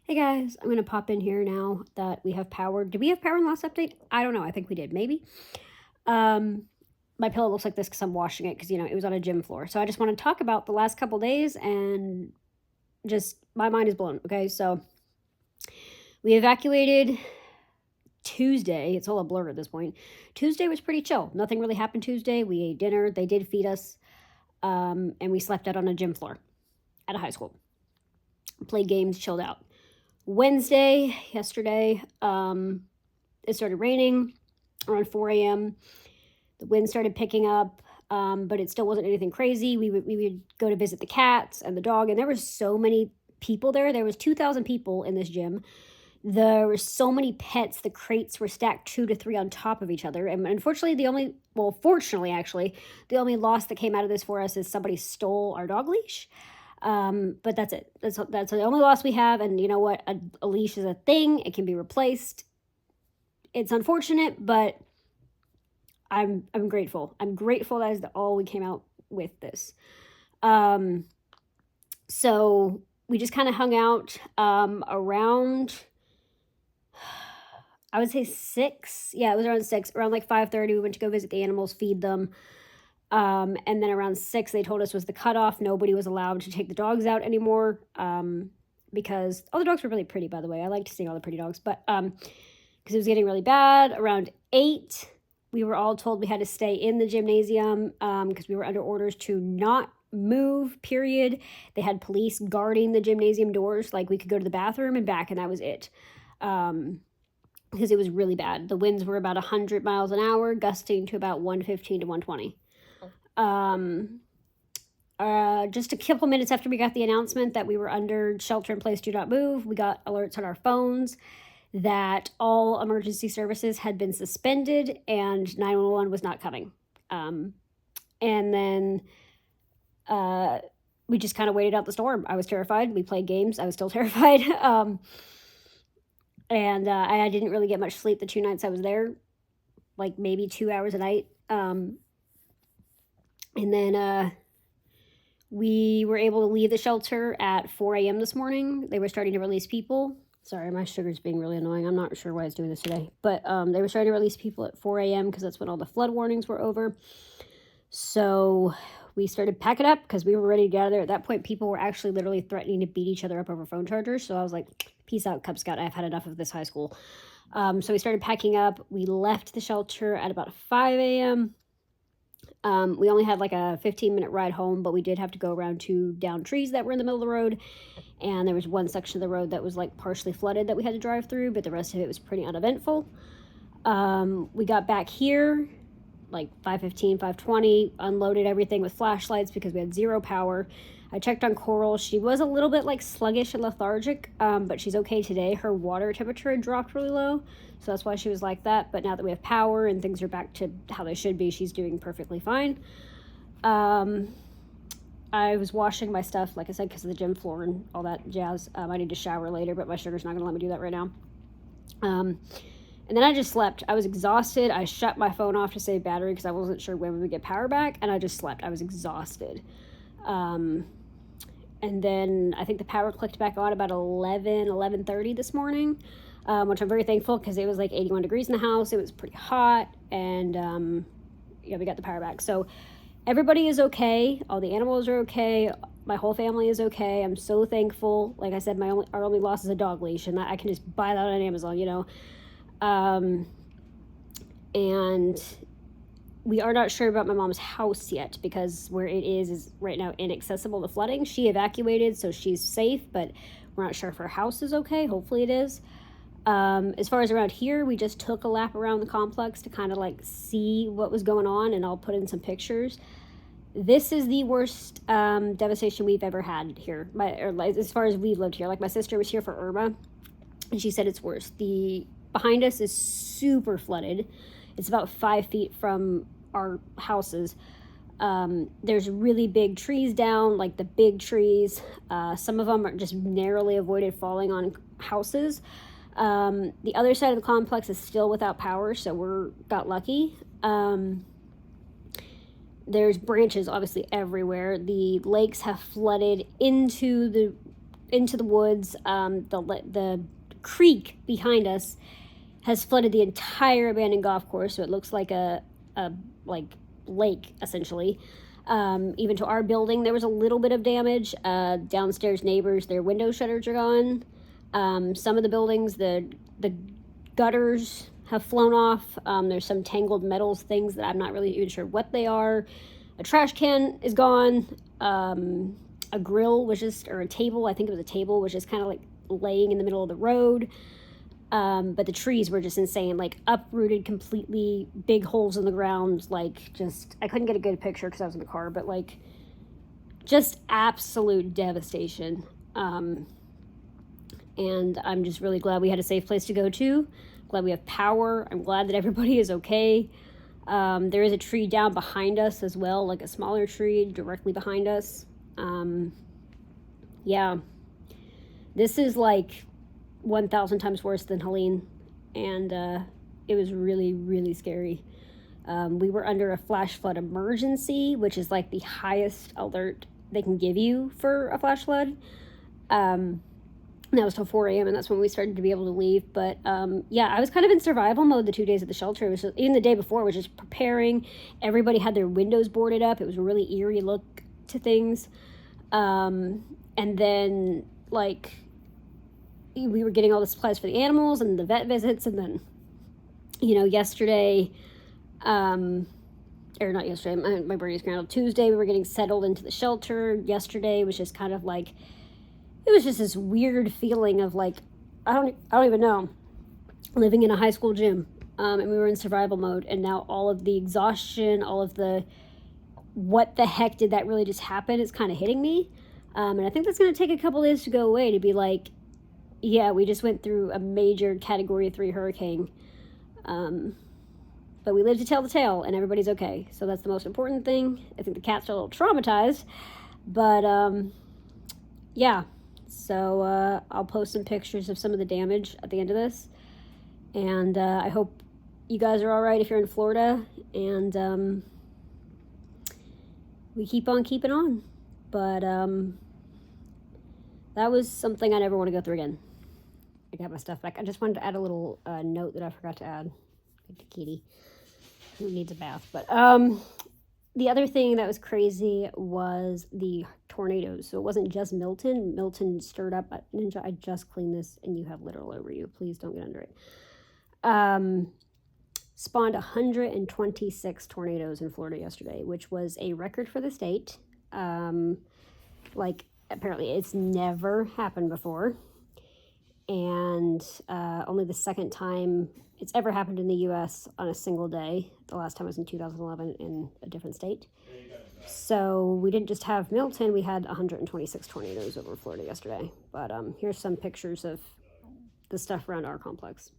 Hey guys, I'm gonna pop in here now that we have power. Did we have power in the last update? I don't know. I think we did, maybe. Um, my pillow looks like this because I'm washing it because it was on a gym floor. So I just want to talk about the last couple days and just my mind is blown. Okay, so we evacuated Tuesday. It's all a blur at this point. Tuesday was pretty chill. Nothing really happened Tuesday. We ate dinner. They did feed us, and we slept out on a gym floor at a high school. Played games, chilled out. Wednesday, yesterday, it started raining around 4 a.m. The wind started picking up, but it still wasn't anything crazy. We would go to visit the cats and the dog, and there were so many people there. There was 2,000 people in this gym. There were so many pets. The crates were stacked 2 to 3 on top of each other. And unfortunately, fortunately, actually, the only loss that came out of this for us is somebody stole our dog leash. But that's it. That's the only loss we have. And you know what? A leash is a thing. It can be replaced. It's unfortunate, but I'm grateful. I'm grateful that is all we came out with this. So we just kind of hung out around, I would say 6. Yeah, it was around 6. Around like 5:30, we went to go visit the animals, feed them. And then around 6, they told us was the cutoff. Nobody was allowed to take the dogs out anymore. Because all the dogs were really pretty, by the way. I liked seeing all the pretty dogs, but because it was getting really bad. Around 8, we were all told we had to stay in the gymnasium because we were under orders to not move, period. They had police guarding the gymnasium doors. Like we could go to the bathroom and back, and that was it. Because it was really bad. The winds were about 100 miles an hour, gusting to about 115 to 120. Just a couple minutes after we got the announcement that we were under shelter in place, do not move, we got alerts on our phones that all emergency services had been suspended and 911 was not coming. And then we just kind of waited out the storm. I was terrified. We played games. I was still terrified. And I didn't really get much sleep the 2 nights I was there, like maybe 2 hours a night. And then we were able to leave the shelter at 4 a.m. this morning. They were starting to release people. Sorry, my sugar's being really annoying. I'm not sure why it's doing this today. But they were starting to release people at 4 a.m. because that's when all the flood warnings were over. So we started packing up because we were ready to get out of there. At that point, people were actually literally threatening to beat each other up over phone chargers. So I was like, peace out, Cub Scout. I've had enough of this high school. So we started packing up. We left the shelter at about 5 a.m. We only had like a 15-minute ride home, but we did have to go around 2 down trees that were in the middle of the road. And there was one section of the road that was like partially flooded that we had to drive through, but the rest of it was pretty uneventful. We got back here like 5:15, 5:20, unloaded everything with flashlights because we had 0 power. I checked on Coral. She was a little bit like sluggish and lethargic, but she's okay today. Her water temperature had dropped really low, so that's why she was like that. But now that we have power and things are back to how they should be, she's doing perfectly fine. I was washing my stuff, like I said, because of the gym floor and all that jazz. I need to shower later, but my sugar's not going to let me do that right now. And then I just slept. I was exhausted. I shut my phone off to save battery because I wasn't sure when we would get power back, and I just slept. I was exhausted. And then I think the power clicked back on about 11:30 this morning, which I'm very thankful because it was like 81 degrees in the house. It was pretty hot, and we got the power back. So everybody is okay. All the animals are okay. My whole family is okay. I'm so thankful. Like I said, our only loss is a dog leash, and that I can just buy that on Amazon, and we are not sure about my mom's house yet because where it is right now inaccessible to flooding. She evacuated, so she's safe, but we're not sure if her house is okay. Hopefully it is. As far as around here, we just took a lap around the complex to kind of like see what was going on, and I'll put in some pictures. This is the worst devastation we've ever had here, as far as we've lived here. Like my sister was here for Irma, and she said it's worse. The behind us is super flooded. It's about 5 feet from our houses. There's really big trees down, like the big trees. Some of them are just narrowly avoided falling on houses. The other side of the complex is still without power, so got lucky. There's branches obviously everywhere. The lakes have flooded into into the woods. The creek behind us has flooded the entire abandoned golf course, so it looks like a like lake essentially. Even to our building, there was a little bit of damage. Downstairs neighbors, their window shutters are gone. Some of the buildings, the gutters have flown off. There's some tangled metals things that I'm not really even sure what they are. A trash can is gone. A grill was just, or a table, I think it was a table, was just kind of like laying in the middle of the road. But the trees were just insane, like uprooted completely, big holes in the ground, like just, I couldn't get a good picture because I was in the car, but like just absolute devastation. And I'm just really glad we had a safe place to go to. Glad we have power. I'm glad that everybody is okay. There is a tree down behind us as well, like a smaller tree directly behind us. Yeah, this is like 1,000 times worse than Helene, and it was really, really scary. We were under a flash flood emergency, which is like the highest alert they can give you for a flash flood. That was till 4 a.m. and that's when we started to be able to leave. But yeah, I was kind of in survival mode the 2 days at the shelter. It was just, even the day before, was just preparing. Everybody had their windows boarded up. It was a really eerie look to things. And then like we were getting all the supplies for the animals and the vet visits, and then yesterday, or not yesterday, my brain is scrambled. Tuesday we were getting settled into the shelter. Yesterday was just kind of like, it was just this weird feeling of like, I don't even know, living in a high school gym. And we were in survival mode, and now all of the exhaustion, all of the what the heck did that really just happen is kind of hitting me. And I think that's going to take a couple days to go away, to be like, yeah, we just went through a major Category 3 hurricane. But we lived to tell the tale, and everybody's okay. So that's the most important thing. I think the cats are a little traumatized. But, yeah. So I'll post some pictures of some of the damage at the end of this. And I hope you guys are all right if you're in Florida. And we keep on keeping on. But that was something I never want to go through again. I got my stuff back. I just wanted to add a little note that I forgot to add to Kitty, who needs a bath. But the other thing that was crazy was the tornadoes. So it wasn't just Milton. Milton stirred up. Ninja, I just cleaned this, and you have litter all over you. Please don't get under it. Spawned 126 tornadoes in Florida yesterday, which was a record for the state. Like, apparently it's never happened before, and only the second time it's ever happened in the U.S. on a single day. The last time was in 2011 in a different state. So we didn't just have Milton, we had 126 tornadoes over Florida yesterday. But here's some pictures of the stuff around our complex.